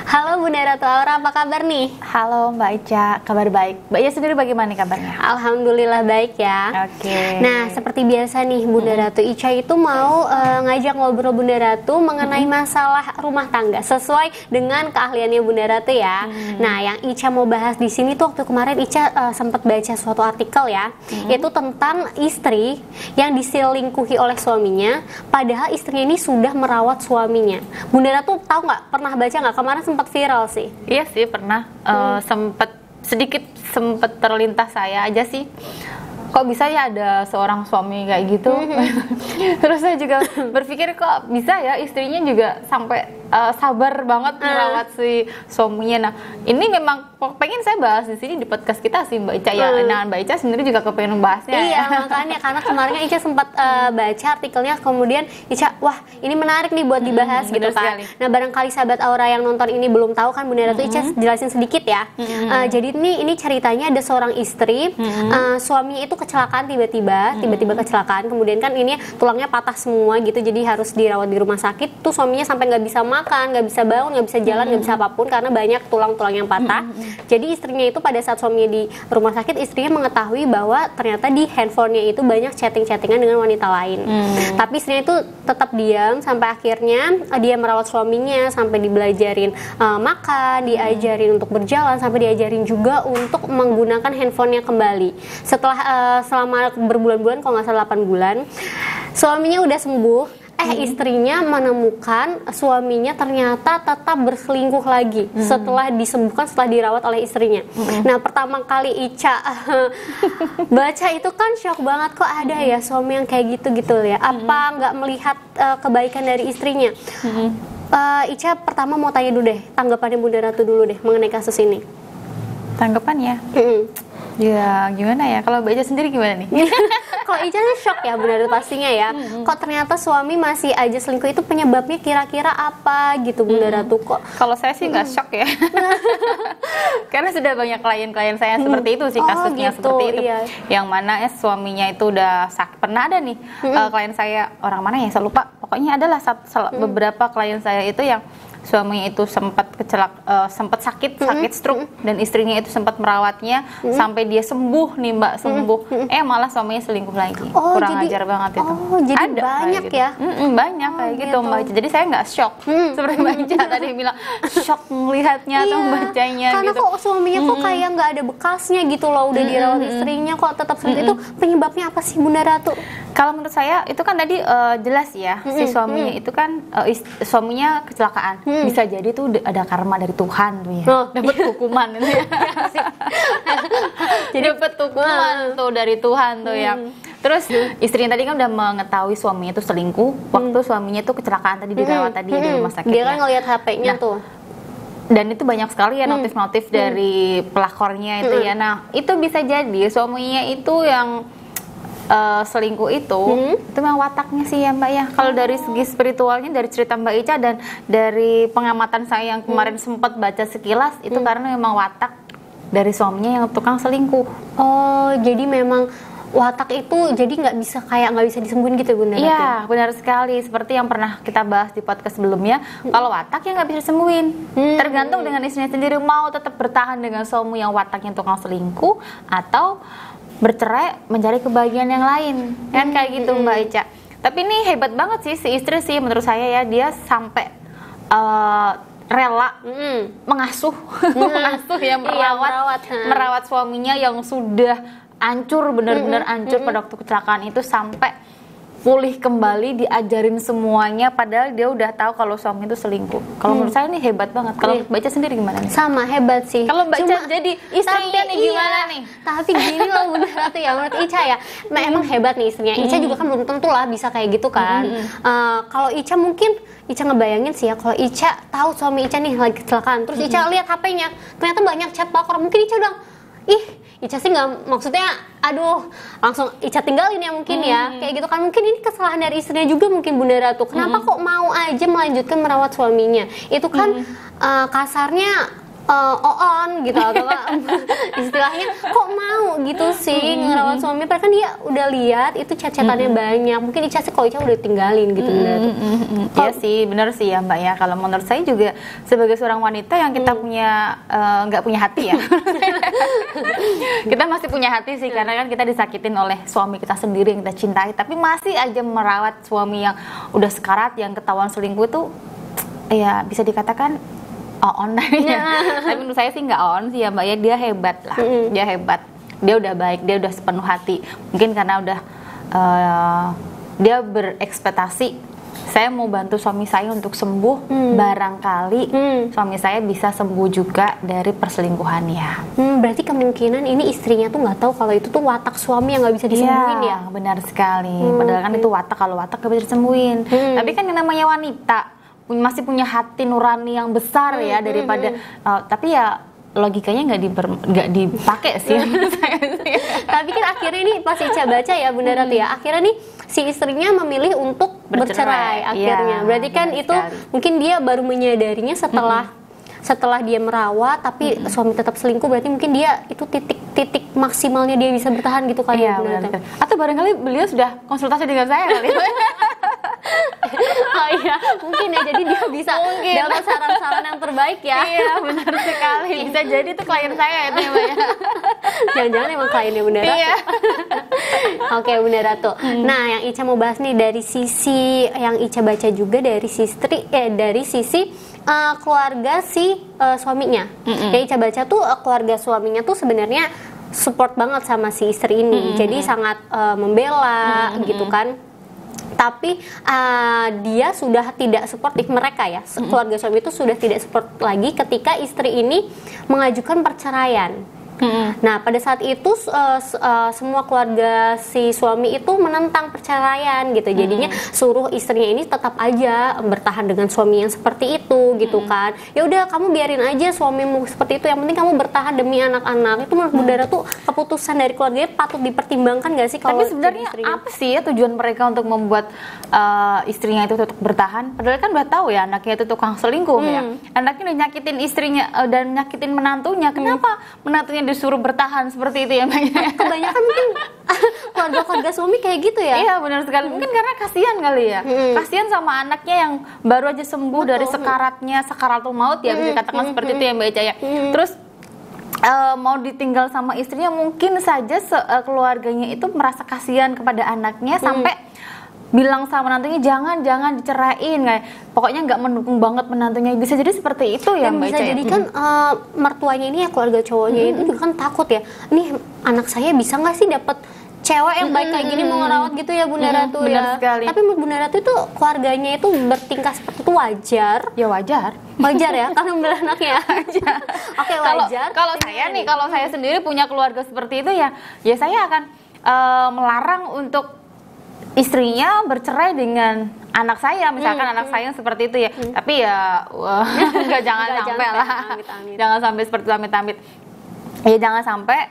Halo Bunda Ratu Aura, apa kabar nih? Halo Mbak Ica, kabar baik. Mbak Ica sendiri bagaimana nih kabarnya? Alhamdulillah baik ya. Oke. Nah, seperti biasa nih Bunda Ratu, Ica itu mau ngajak ngobrol Bunda Ratu mengenai masalah rumah tangga sesuai dengan keahliannya Bunda Ratu ya. Nah, yang Ica mau bahas di sini tuh waktu kemarin Ica sempat baca suatu artikel ya, yaitu tentang istri yang diselingkuhi oleh suaminya, padahal istrinya ini sudah merawat suaminya. Bunda Ratu tahu nggak? Pernah baca nggak? Kemarin sempat viral sih. Iya sih pernah sempet terlintas saya aja sih. Kok bisa ya ada seorang suami kayak gitu? Terus saya juga berpikir kok bisa ya istrinya juga sampai sabar banget merawat si suaminya. Nah, ini memang pengen saya bahas di sini di podcast kita sih Mbak Ica ya. Nah, Mbak Ica sendiri juga kepengen bahasnya. Iya, makanya karena kemarin kan Ica sempat baca artikelnya, kemudian Ica, wah ini menarik nih buat dibahas gitu kan. Sekali. Nah, barangkali sahabat Aura yang nonton ini belum tahu kan Bunda Ratu, Ica jelasin sedikit ya. Jadi ini ceritanya ada seorang istri, suaminya itu kecelakaan tiba-tiba kecelakaan, kemudian kan ini tulangnya patah semua gitu, jadi harus dirawat di rumah sakit. Tuh suaminya sampai nggak bisa makan, nggak bisa bangun, nggak bisa jalan, nggak bisa apapun karena banyak tulang-tulang yang patah. Jadi istrinya itu pada saat suaminya di rumah sakit, istrinya mengetahui bahwa ternyata di handphonenya itu banyak chatting-chattingan dengan wanita lain. Tapi istrinya itu tetap diam sampai akhirnya dia merawat suaminya, sampai dibelajarin makan, diajarin untuk berjalan, sampai diajarin juga untuk menggunakan handphonenya kembali. Setelah selama berbulan-bulan, kalau nggak salah 8 bulan, suaminya udah sembuh. Istrinya menemukan suaminya ternyata tetap berselingkuh lagi setelah disembuhkan, setelah dirawat oleh istrinya. Nah, pertama kali Ica baca itu kan shock banget, kok ada ya suami yang kayak gitu ya. Apa nggak melihat kebaikan dari istrinya? Ica pertama mau tanya dulu deh, tanggapannya Bunda Ratu dulu deh mengenai kasus ini. Tanggapannya? Ya gimana ya, kalau Mbak Ica sendiri gimana nih? Kalau Ica sih shock ya Bunda Ratu pastinya ya. Kok ternyata suami masih aja selingkuh, itu penyebabnya kira-kira apa gitu Bunda Ratu kok? Kalau saya sih nggak shock ya. Karena sudah banyak klien-klien saya seperti itu sih, kasusnya gitu, seperti itu. Iya. Yang mana suaminya itu udah sakit. Pernah ada nih klien saya, orang mana ya saya lupa. Pokoknya adalah beberapa klien saya itu yang suaminya itu sempat sakit stroke, dan istrinya itu sempat merawatnya sampai dia sembuh nih Mbak, malah suaminya selingkuh lagi. Kurang ajar banget itu. Jadi ada banyak gitu ya? Banyak kayak gitu Mbak. Jadi saya nggak shock seperti Mbak Ica tadi bilang shock melihatnya atau membacanya. Karena gitu. Kok suaminya kok kayak nggak ada bekasnya gitu loh, udah dirawat istrinya kok tetap seperti itu. Penyebabnya apa sih Bunda Ratu? Kalau menurut saya itu kan tadi jelas ya, si suaminya itu kan suaminya kecelakaan. Bisa jadi tuh ada karma dari Tuhan tuh ya. Dapat hukuman itu ya. Jadi dapat hukuman tuh dari Tuhan tuh ya. Terus istrinya tadi kan udah mengetahui suaminya itu selingkuh waktu suaminya tuh kecelakaan tadi dirawat tadi di rumah sakit. Dia kan ngelihat HP-nya tuh. Dan itu banyak sekali ya notif-notif dari pelakornya itu ya. Nah, itu bisa jadi suaminya itu yang selingkuh itu memang wataknya sih ya Mbak ya. Kalau dari segi spiritualnya, dari cerita Mbak Ica dan dari pengamatan saya yang kemarin sempat baca sekilas, itu karena memang watak dari suaminya yang tukang selingkuh. Jadi memang watak itu jadi nggak bisa disembuhin gitu Bunda Ratu? Iya, benar sekali. Seperti yang pernah kita bahas di podcast sebelumnya, kalau watak ya nggak bisa disembuhin. Tergantung dengan istrinya sendiri mau tetap bertahan dengan suami yang wataknya tukang selingkuh atau bercerai mencari kebahagiaan yang lain, kan kayak gitu Mbak Ica. Tapi ini hebat banget sih si istri sih menurut saya ya, dia sampai rela mengasuh ya, merawat suaminya yang sudah hancur, benar-benar hancur pada waktu kecelakaan itu, sampai pulih kembali, diajarin semuanya, padahal dia udah tahu kalau suami itu selingkuh. Kalau menurut saya ini hebat banget. Kalau baca sendiri gimana nih? Sama hebat sih. Kalau baca jadi istrinya nih gimana nih? Tapi gini loh Bunda Ratu ya, menurut Ica ya, emang hebat nih istrinya. Ica juga kan belum tentu lah bisa kayak gitu kan. Kalau Ica mungkin Ica ngebayangin sih ya, kalau Ica tahu suami Ica nih lagi kecelakaan, terus Ica lihat HP-nya, ternyata banyak chat pelakor, mungkin Ica udah Ica sih nggak, maksudnya aduh langsung Ica tinggalin ya mungkin ya, kayak gitu kan. Mungkin ini kesalahan dari istrinya juga mungkin Bunda Ratu, kenapa kok mau aja melanjutkan merawat suaminya. Itu kan kasarnya on gitu atau istilahnya kok mau gitu sih ngerawat suami, padahal kan dia udah lihat itu chat-chatannya banyak, mungkin Ica sih kalau Ica udah tinggalin gitu. Iya sih, benar sih ya Mbak ya. Kalau menurut saya juga sebagai seorang wanita yang kita punya nggak punya hati ya, kita masih punya hati sih karena kan kita disakitin oleh suami kita sendiri yang kita cintai, tapi masih aja merawat suami yang udah sekarat, yang ketahuan selingkuh itu ya bisa dikatakan on tapi menurut saya sih nggak on sih ya Mbak ya. Dia hebat lah, dia hebat, dia udah baik, dia udah sepenuh hati. Mungkin karena udah dia berekspektasi saya mau bantu suami saya untuk sembuh, barangkali suami saya bisa sembuh juga dari perselingkuhannya. Berarti kemungkinan ini istrinya tuh nggak tahu kalau itu tuh watak suami yang nggak bisa disembuhin ya? Benar sekali. Padahal kan itu watak, kalau watak nggak bisa disembuhin. Tapi kan yang namanya wanita masih punya hati nurani yang besar ya daripada tapi ya logikanya nggak dipakai sih. Tapi kan akhirnya ini pas Ica baca ya Bunda Ratu ya, akhirnya nih si istrinya memilih untuk bercerai akhirnya. Berarti kan itu sekali. Mungkin dia baru menyadarinya setelah dia merawat tapi suami tetap selingkuh, berarti mungkin dia itu titik maksimalnya dia bisa bertahan gitu kali ya Bunda Ratu. Atau barangkali beliau sudah konsultasi dengan saya kali. Oh iya, mungkin ya, jadi dia bisa dapat saran-saran yang terbaik ya. Iya, benar sekali. Bisa jadi itu klien saya itu ya Mbak ya. Jangan-jangan emang kliennya Bunda Ratu. Iya. Oke Bunda Ratu. Nah, yang Ica mau bahas nih dari sisi yang Ica baca juga dari sisi keluarga si suaminya. Yang Ica baca tuh keluarga suaminya tuh sebenarnya support banget sama si istri ini. Jadi sangat membela gitu kan. Tapi dia sudah tidak suportif mereka ya, keluarga suami itu sudah tidak support lagi ketika istri ini mengajukan perceraian. Nah pada saat itu semua keluarga si suami itu menentang perceraian gitu, jadinya suruh istrinya ini tetap aja bertahan dengan suami yang seperti itu gitu kan. Ya udah kamu biarin aja suamimu seperti itu, yang penting kamu bertahan demi anak-anak. Itu menurut Bunda Ratu keputusan dari keluarganya patut dipertimbangkan nggak sih? Kalau tapi sebenarnya apa sih ya tujuan mereka untuk membuat istrinya itu tetap bertahan? Padahal kan udah tahu ya anaknya itu tukang selingkuh ya, anaknya udah nyakitin istrinya dan nyakitin menantunya. Kenapa menantunya disuruh bertahan seperti itu ya Mbak? Kebanyakan mungkin keluarga suami kayak gitu ya. Iya benar sekali. Mungkin karena kasihan kali ya. Kasihan sama anaknya yang baru aja sembuh dari sakaratul maut ya, bisa dikatakan seperti itu ya Mbak Ica ya. Terus mau ditinggal sama istrinya, mungkin saja keluarganya itu merasa kasihan kepada anaknya sampai bilang sama menantunya jangan dicerain, kayak pokoknya nggak mendukung banget menantunya. Bisa jadi seperti itu ya Mbak Ica. Bisa jadi kan mertuanya ini ya, keluarga cowoknya itu juga kan takut ya, nih anak saya bisa nggak sih dapat cewek yang baik kayak gini mau ngerawat gitu ya Bunda Ratu ya. Sekali. Tapi menurut Bunda Ratu itu keluarganya itu bertingkah seperti itu wajar? Ya wajar ya, karena membela anaknya. Oke, wajar. Kalau saya sendiri punya keluarga seperti itu ya saya akan melarang untuk istrinya bercerai dengan anak saya, misalkan anak saya seperti itu ya. Tapi ya jangan sampai lah. Jangan sampai seperti amit-amit. Ya jangan sampai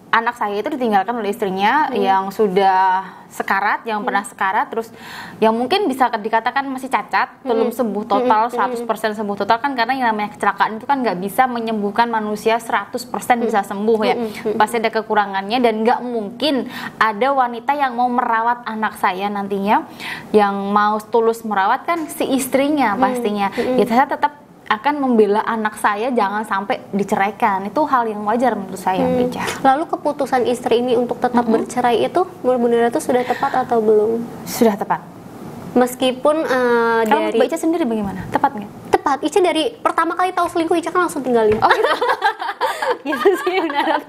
anak saya itu ditinggalkan oleh istrinya yang sudah sekarat, yang pernah sekarat, terus yang mungkin bisa dikatakan masih cacat, belum sembuh total, 100% sembuh total kan, karena yang namanya kecelakaan itu kan nggak bisa menyembuhkan manusia 100% bisa sembuh ya, pasti ada kekurangannya. Dan nggak mungkin ada wanita yang mau merawat anak saya nantinya, yang mau tulus merawat kan si istrinya pastinya. Ya saya tetap akan membela anak saya jangan sampai diceraikan. Itu hal yang wajar menurut saya. Lalu keputusan istri ini untuk tetap bercerai itu menurut Bunda Ratu sudah tepat atau belum? Sudah tepat. Meskipun dari Mbak Ica sendiri bagaimana? Tepat nggak? Tepat. Ica dari pertama kali tahu selingkuh Ica kan langsung tinggalin. Oh gitu. Gitu sih benar.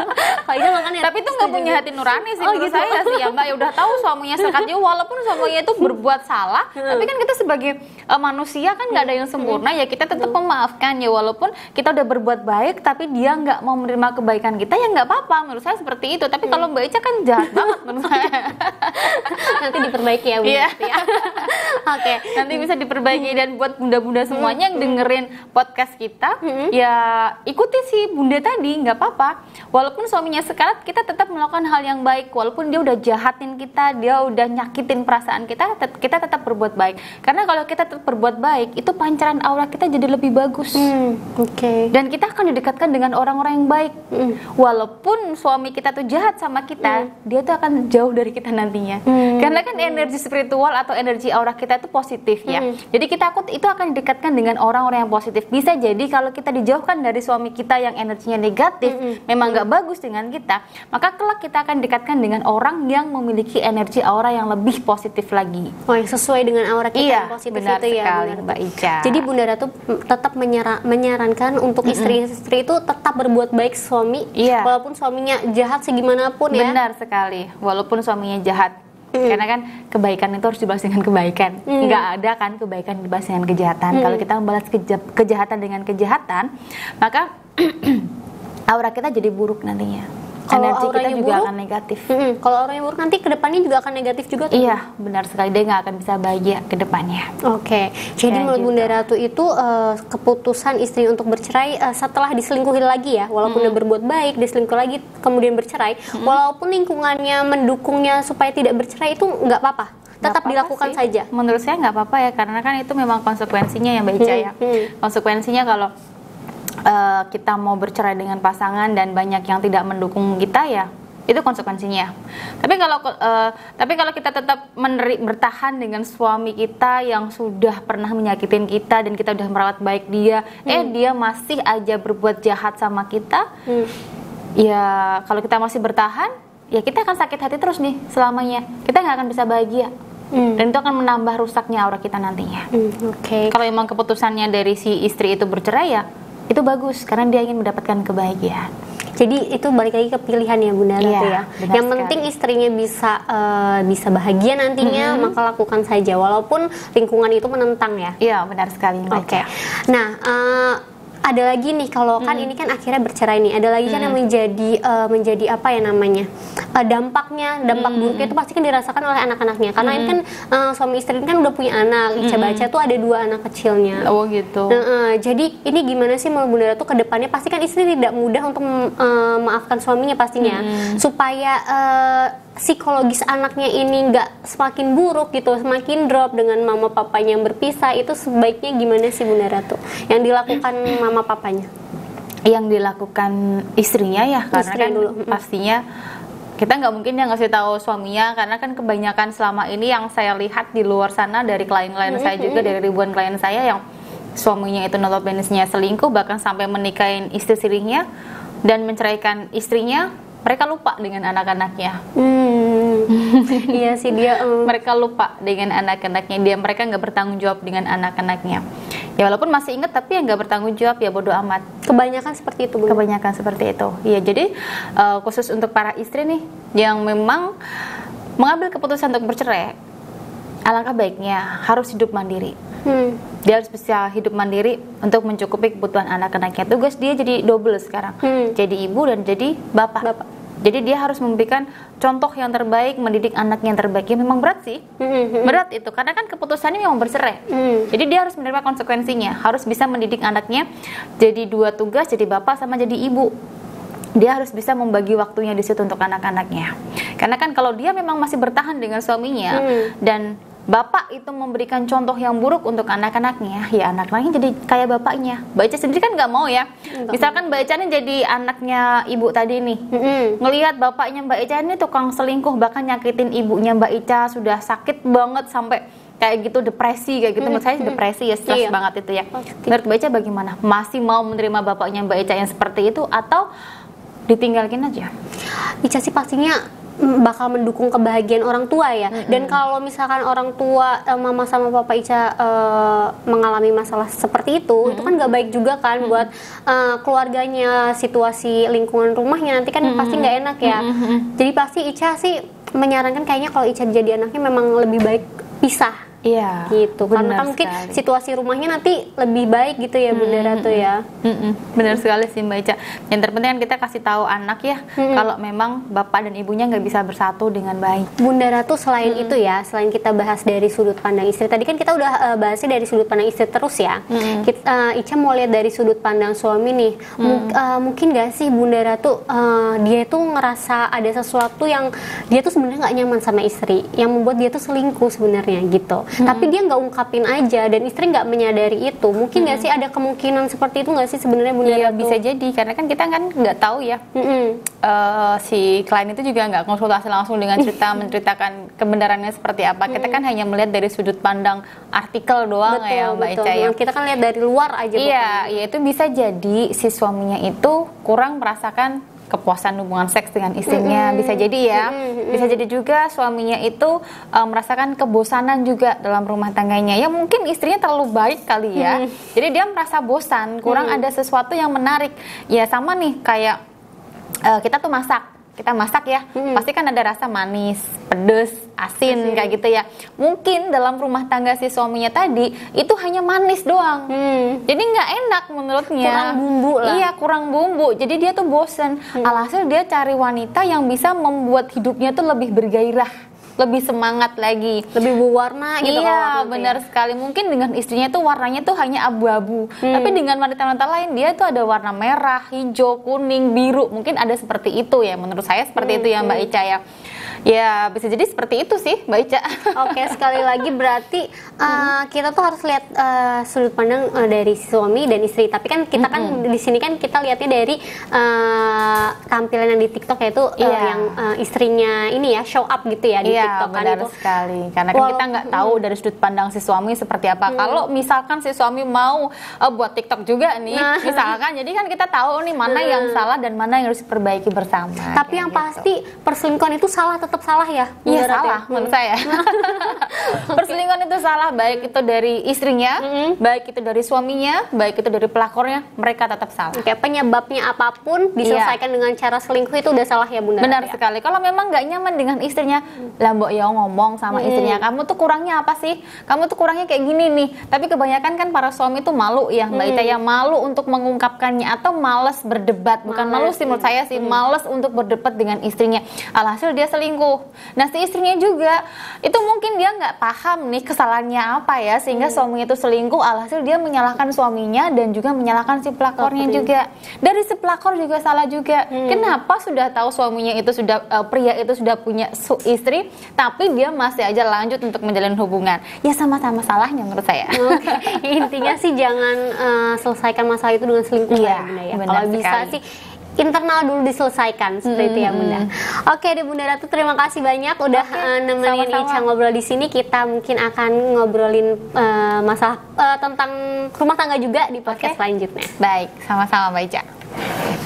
Tapi itu nggak punya hati nurani sih menurut saya sih ya Mbak. Ya udah tahu suaminya sekat juga, walaupun suaminya itu berbuat salah, tapi kan kita sebagai manusia kan nggak ada yang sempurna ya, kita tetap memaafkan ya, walaupun kita udah berbuat baik tapi dia nggak mau menerima kebaikan kita ya nggak apa-apa, menurut saya seperti itu. Tapi kalau Mbak Ica kan jahat banget menurut saya. Nanti diperbaiki ya Bunda. Oke, nanti bisa diperbaiki. Dan buat bunda-bunda semuanya yang dengerin podcast kita, ya ikuti si Bunda tadi ready, nggak apa-apa. Walaupun suaminya sekarat, kita tetap melakukan hal yang baik. Walaupun dia udah jahatin kita, dia udah nyakitin perasaan kita, kita tetap berbuat baik. Karena kalau kita tetap berbuat baik, itu pancaran aura kita jadi lebih bagus. Dan kita akan didekatkan dengan orang-orang yang baik. Walaupun suami kita tuh jahat sama kita, dia tuh akan jauh dari kita nantinya. Karena kan energi spiritual atau energi aura kita itu positif ya. Jadi kita itu akan didekatkan dengan orang-orang yang positif. Bisa jadi kalau kita dijauhkan dari suami kita yang energinya negatif, memang nggak bagus dengan kita, maka kelak kita akan didekatkan dengan orang yang memiliki energi aura yang lebih positif lagi. Oh, yang sesuai dengan aura kita yang positif benar itu sekali, ya, Mbak Ica. Jadi Bunda Ratu tetap menyarankan untuk istri-istri itu tetap berbuat baik suami, walaupun suaminya jahat segimanapun ya. Benar sekali, walaupun suaminya jahat. Karena kan kebaikan itu harus dibalas dengan kebaikan. Nggak ada kan kebaikan dibalas dengan kejahatan. Kalau kita membalas kejahatan dengan kejahatan, maka aura kita jadi buruk nantinya. Kalau energi kita juga buruk, akan negatif. Kalau auranya buruk nanti kedepannya juga akan negatif juga tuh. Iya, benar sekali, dia nggak akan bisa bahagia kedepannya. Oke, jadi menurut Bunda Ratu itu keputusan istri untuk bercerai setelah diselingkuhi lagi ya, walaupun udah berbuat baik, diselingkuh lagi kemudian bercerai, walaupun lingkungannya mendukungnya supaya tidak bercerai itu nggak apa-apa, tetap dilakukan saja. Menurut saya nggak apa-apa ya, karena kan itu memang konsekuensinya ya Mbak Ica ya. Konsekuensinya kalau kita mau bercerai dengan pasangan dan banyak yang tidak mendukung kita ya, itu konsekuensinya. Tapi kalau kita tetap bertahan dengan suami kita yang sudah pernah menyakitin kita dan kita udah merawat baik dia, dia masih aja berbuat jahat sama kita, ya kalau kita masih bertahan, ya kita akan sakit hati terus nih selamanya. Kita nggak akan bisa bahagia. Dan itu akan menambah rusaknya aura kita nantinya. Kalau emang keputusannya dari si istri itu bercerai ya, itu bagus karena dia ingin mendapatkan kebahagiaan. Jadi itu balik lagi ke pilihan ya Bunda Ratu ya. Yang penting istrinya bisa bahagia nantinya, maka lakukan saja walaupun lingkungan itu menentang ya. Iya, benar sekali. Nah, ada lagi nih kalau kan ini kan akhirnya bercerai nih, ada lagi kan yang menjadi apa ya namanya, dampak buruknya itu pasti kan dirasakan oleh anak-anaknya karena ini kan suami istri ini kan udah punya anak. Ica baca tuh ada 2 anak kecilnya. Oh gitu. Jadi ini gimana sih menurut Bunda Ratu ke depannya, pasti kan istri tidak mudah untuk memaafkan suaminya pastinya, supaya psikologis anaknya ini nggak semakin buruk gitu, semakin drop dengan mama papanya yang berpisah, itu sebaiknya gimana sih Bunda Ratu yang dilakukan mama papanya? Yang dilakukan istrinya ya, karena kan pastinya kita nggak mungkin ya ngasih tahu suaminya, karena kan kebanyakan selama ini yang saya lihat di luar sana dari klien-klien saya juga, dari ribuan klien saya yang suaminya itu notabene-nya selingkuh, bahkan sampai menikahin istri-istrinya dan menceraikan istrinya, mereka lupa dengan anak-anaknya. Iya sih dia. Mereka lupa dengan anak-anaknya, mereka nggak bertanggung jawab dengan anak-anaknya. Ya walaupun masih ingat tapi yang nggak bertanggung jawab ya bodo amat. Kebanyakan seperti itu, Bunda. Kebanyakan seperti itu. Ya jadi khusus untuk para istri nih yang memang mengambil keputusan untuk bercerai, alangkah baiknya harus hidup mandiri. Dia harus bisa hidup mandiri untuk mencukupi kebutuhan anak-anaknya. Tugas dia jadi double sekarang, jadi ibu dan jadi bapak. Jadi dia harus memberikan contoh yang terbaik, mendidik anaknya yang terbaik. Ya memang berat sih, berat itu, karena kan keputusannya memang bercerai. Jadi dia harus menerima konsekuensinya, harus bisa mendidik anaknya. Jadi 2 tugas, jadi bapak sama jadi ibu. Dia harus bisa membagi waktunya di situ untuk anak-anaknya. Karena kan kalau dia memang masih bertahan dengan suaminya dan bapak itu memberikan contoh yang buruk untuk anak-anaknya, ya anak-anaknya jadi kayak bapaknya. Mbak Ica sendiri kan nggak mau ya. Misalkan Mbak Ica ini jadi anaknya ibu tadi nih, ngelihat bapaknya Mbak Ica ini tukang selingkuh, bahkan nyakitin ibunya Mbak Ica, sudah sakit banget sampai kayak gitu, depresi kayak gitu. Menurut saya depresi ya, stres banget itu ya. Menurut Mbak Ica bagaimana? Masih mau menerima bapaknya Mbak Ica yang seperti itu atau ditinggalin aja? Ica sih pastinya bakal mendukung kebahagiaan orang tua ya. Dan kalau misalkan orang tua mama sama papa Ica mengalami masalah seperti itu kan nggak baik juga kan buat keluarganya, situasi lingkungan rumahnya nanti kan pasti nggak enak ya. Jadi pasti Ica sih menyarankan kayaknya kalau Ica jadi anaknya memang lebih baik pisah Iya. Gitu. Karena kan mungkin situasi rumahnya nanti lebih baik gitu ya Bunda Ratu ya. Benar sekali sih Mbak Ica. Yang terpenting kan kita kasih tahu anak ya, kalau memang bapak dan ibunya nggak bisa bersatu dengan baik. Bunda Ratu, selain itu ya, selain kita bahas dari sudut pandang istri, tadi kan kita udah bahasnya dari sudut pandang istri terus ya. Ica mau lihat dari sudut pandang suami nih. Mungkin nggak sih Bunda Ratu, dia tuh ngerasa ada sesuatu yang dia tuh sebenarnya nggak nyaman sama istri, yang membuat dia tuh selingkuh sebenarnya gitu. Tapi dia nggak ungkapin aja dan istri nggak menyadari itu. Mungkin nggak sih ada kemungkinan seperti itu nggak sih sebenarnya Bunda Ratu? Bisa jadi, karena kan kita kan nggak tahu ya. Si klien itu juga nggak konsultasi langsung dengan menceritakan kebenarannya seperti apa. Kita kan hanya melihat dari sudut pandang artikel doang ya Mbak Ica ya. Kita kan lihat dari luar aja. Iya, ya itu bisa jadi si suaminya itu kurang merasakan kepuasan hubungan seks dengan istrinya, bisa jadi ya. Bisa jadi juga suaminya itu merasakan kebosanan juga dalam rumah tangganya. Ya mungkin istrinya terlalu baik kali ya. Jadi dia merasa bosan, kurang ada sesuatu yang menarik. Ya sama nih kayak kita tuh kita masak ya, pasti kan ada rasa manis, pedes, asin kayak gitu ya. Mungkin dalam rumah tangga si suaminya tadi itu hanya manis doang, jadi nggak enak menurutnya. Kurang bumbu lah. Iya, kurang bumbu. Jadi dia tuh bosen. Alhasil dia cari wanita yang bisa membuat hidupnya tuh lebih bergairah, lebih semangat lagi, lebih berwarna gitu. Iya, benar sekali. Mungkin dengan istrinya tuh warnanya tuh hanya abu-abu, tapi dengan wanita-wanita lain dia tuh ada warna merah, hijau, kuning, biru. Mungkin ada seperti itu ya. Menurut saya seperti itu ya Mbak Ica ya. Ya bisa jadi seperti itu sih Mbak Ica. Oke, sekali lagi berarti kita tuh harus lihat sudut pandang dari suami dan istri. Tapi kan kita kan di sini kan kita lihatnya dari tampilan yang di TikTok, yaitu yang istrinya ini ya show up gitu ya di TikTok kan. Benar sekali. Karena kan kita nggak tahu dari sudut pandang si suami seperti apa. Kalau misalkan si suami mau buat TikTok juga nih, misalkan, jadi kan kita tahu nih mana yang salah dan mana yang harus diperbaiki bersama. Tapi yang pasti perselingkuhan itu tetap salah ya? Iya salah menurut saya. Perselingkuhan itu salah, baik itu dari istrinya, baik itu dari suaminya, baik itu dari pelakornya, mereka tetap salah. Kayak penyebabnya apapun diselesaikan dengan cara selingkuh itu udah salah ya Bunda. Benar sekali. Kalau memang nggak nyaman dengan istrinya, lah Mbok ya ngomong sama istrinya, kamu tuh kurangnya apa sih? Kamu tuh kurangnya kayak gini nih. Tapi kebanyakan kan para suami tuh malu ya Mbak Ita ya, malu untuk mengungkapkannya atau malas berdebat. Bukan malu sih menurut saya sih, malas untuk berdebat dengan istrinya. Alhasil dia selingkuh. Nah si istrinya juga itu mungkin dia nggak paham nih kesalahannya apa ya, sehingga suaminya itu selingkuh. Alhasil dia menyalahkan suaminya dan juga menyalahkan si pelakornya juga. Dari si pelakor juga salah juga. Kenapa sudah tahu suaminya itu sudah pria itu sudah punya istri, tapi dia masih aja lanjut untuk menjalin hubungan? Ya sama-sama salahnya menurut saya. Intinya sih jangan selesaikan masalah itu dengan selingkuh ya Bunda ya. Kalau bisa sih internal dulu diselesaikan seperti itu ya Bunda. Oke deh Bunda Ratu, terima kasih banyak udah nemenin Ica ngobrol di sini. Kita mungkin akan ngobrolin masalah tentang rumah tangga juga di podcast selanjutnya. Baik, sama-sama Mbak Ica.